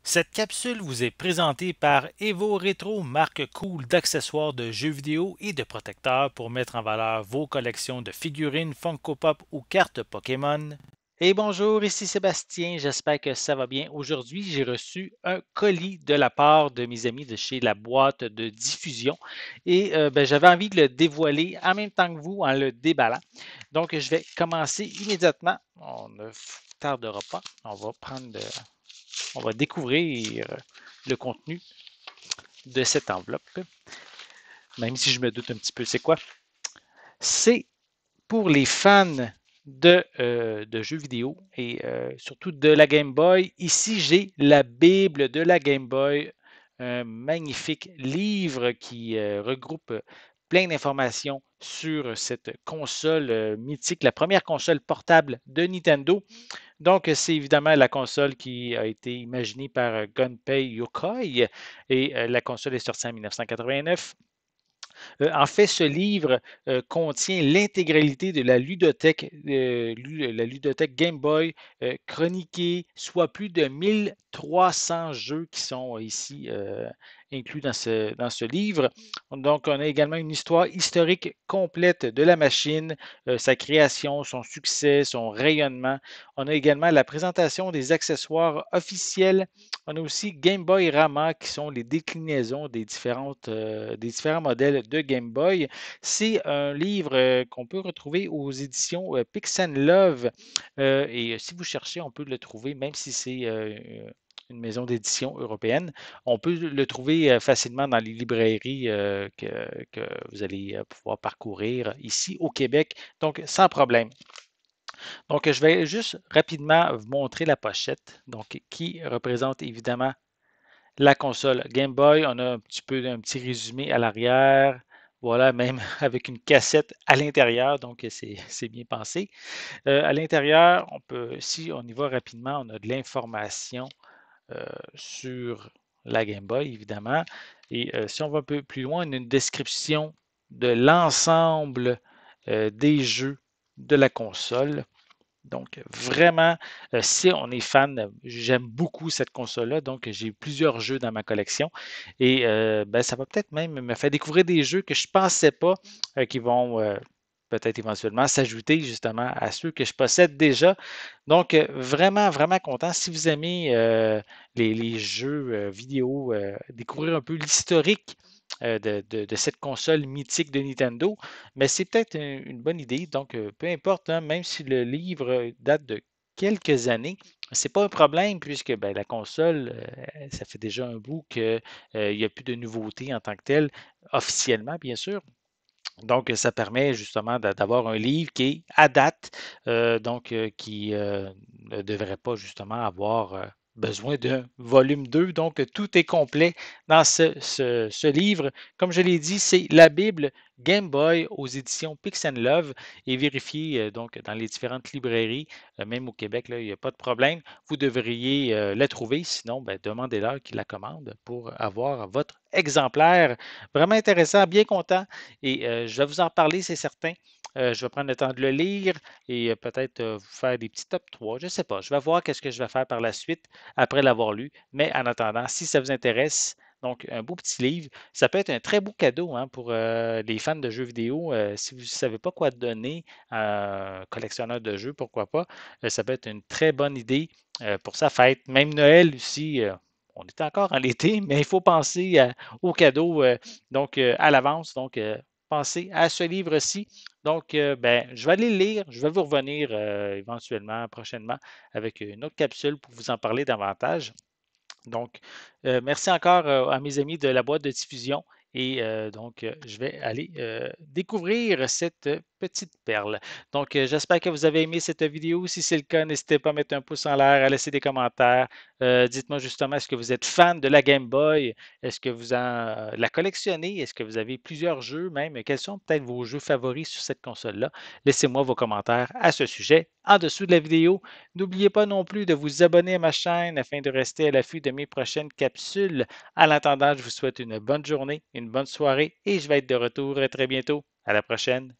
Cette capsule vous est présentée par Evo Retro, marque cool d'accessoires de jeux vidéo et de protecteurs pour mettre en valeur vos collections de figurines Funko Pop ou cartes Pokémon. Et bonjour, ici Sébastien, j'espère que ça va bien. Aujourd'hui, j'ai reçu un colis de la part de mes amis de chez la boîte de diffusion et j'avais envie de le dévoiler en même temps que vous en le déballant. Donc, je vais commencer immédiatement. On ne tardera pas. On va découvrir le contenu de cette enveloppe, même si je me doute un petit peu c'est quoi. C'est pour les fans de jeux vidéo et surtout de la Game Boy. Ici, j'ai la Bible de la Game Boy, un magnifique livre qui regroupe plein d'informations sur cette console mythique, la première console portable de Nintendo. Donc, c'est évidemment la console qui a été imaginée par Gunpei Yokoi et la console est sortie en 1989. En fait, ce livre contient l'intégralité de la ludothèque Game Boy chroniquée, soit plus de 1300 jeux qui sont ici inclus dans ce livre. Donc, on a également une histoire historique complète de la machine, sa création, son succès, son rayonnement. On a également la présentation des accessoires officiels. On a aussi Game Boy Rama, qui sont les déclinaisons des différents modèles de Game Boy. C'est un livre qu'on peut retrouver aux éditions Pix Love. Et si vous cherchez, on peut le trouver, même si c'est une maison d'édition européenne. On peut le trouver facilement dans les librairies que vous allez pouvoir parcourir ici au Québec, donc sans problème. Donc, je vais juste rapidement vous montrer la pochette, donc qui représente évidemment la console Game Boy. On a un petit résumé à l'arrière. Voilà, même avec une cassette à l'intérieur, donc c'est bien pensé. À l'intérieur, si on y va rapidement, on a de l'information sur la Game Boy, évidemment. Et si on va un peu plus loin, on a une description de l'ensemble des jeux de la console. Donc, vraiment, si on est fan, j'aime beaucoup cette console-là. Donc, j'ai plusieurs jeux dans ma collection. Et ça va peut-être même me faire découvrir des jeux que je ne pensais pas qui vont peut-être éventuellement s'ajouter justement à ceux que je possède déjà. Donc, vraiment, vraiment content. Si vous aimez les jeux vidéo, découvrir un peu l'historique de cette console mythique de Nintendo, mais c'est peut-être une bonne idée. Donc, peu importe, hein, même si le livre date de quelques années, c'est pas un problème puisque ben, la console, ça fait déjà un bout qu'il n'y a plus de nouveautés en tant que telle, officiellement, bien sûr. Donc, ça permet justement d'avoir un livre qui est à date, qui ne devrait pas justement avoir besoin d'un volume 2. Donc, tout est complet dans ce livre. Comme je l'ai dit, c'est la Bible Game Boy aux éditions Pix Love et vérifiez donc dans les différentes librairies, même au Québec, là, il n'y a pas de problème. Vous devriez la trouver, sinon, ben, demandez-leur qu'ils la commandent pour avoir votre exemplaire. Vraiment intéressant, bien content. Et je vais vous en parler, c'est certain. Je vais prendre le temps de le lire et peut-être vous faire des petits top 3. Je ne sais pas. Je vais voir qu'est-ce que je vais faire par la suite après l'avoir lu. Mais en attendant, si ça vous intéresse, donc un beau petit livre, ça peut être un très beau cadeau hein, pour les fans de jeux vidéo. Si vous ne savez pas quoi donner à un collectionneur de jeux, pourquoi pas, ça peut être une très bonne idée pour sa fête. Même Noël aussi. On est encore en l'été, mais il faut penser aux cadeaux à l'avance. Donc, pensez à ce livre-ci. Donc, je vais aller le lire. Je vais vous revenir éventuellement, prochainement, avec une autre capsule pour vous en parler davantage. Donc, merci encore à mes amis de la boîte de diffusion. Et je vais aller découvrir cette petite perle. Donc, j'espère que vous avez aimé cette vidéo. Si c'est le cas, n'hésitez pas à mettre un pouce en l'air, à laisser des commentaires. Dites-moi justement, est-ce que vous êtes fan de la Game Boy? Est-ce que vous la collectionnez? Est-ce que vous avez plusieurs jeux même? Quels sont peut-être vos jeux favoris sur cette console-là? Laissez-moi vos commentaires à ce sujet en dessous de la vidéo. N'oubliez pas non plus de vous abonner à ma chaîne afin de rester à l'affût de mes prochaines capsules. En attendant, je vous souhaite une bonne journée, une bonne soirée et je vais être de retour très bientôt. À la prochaine.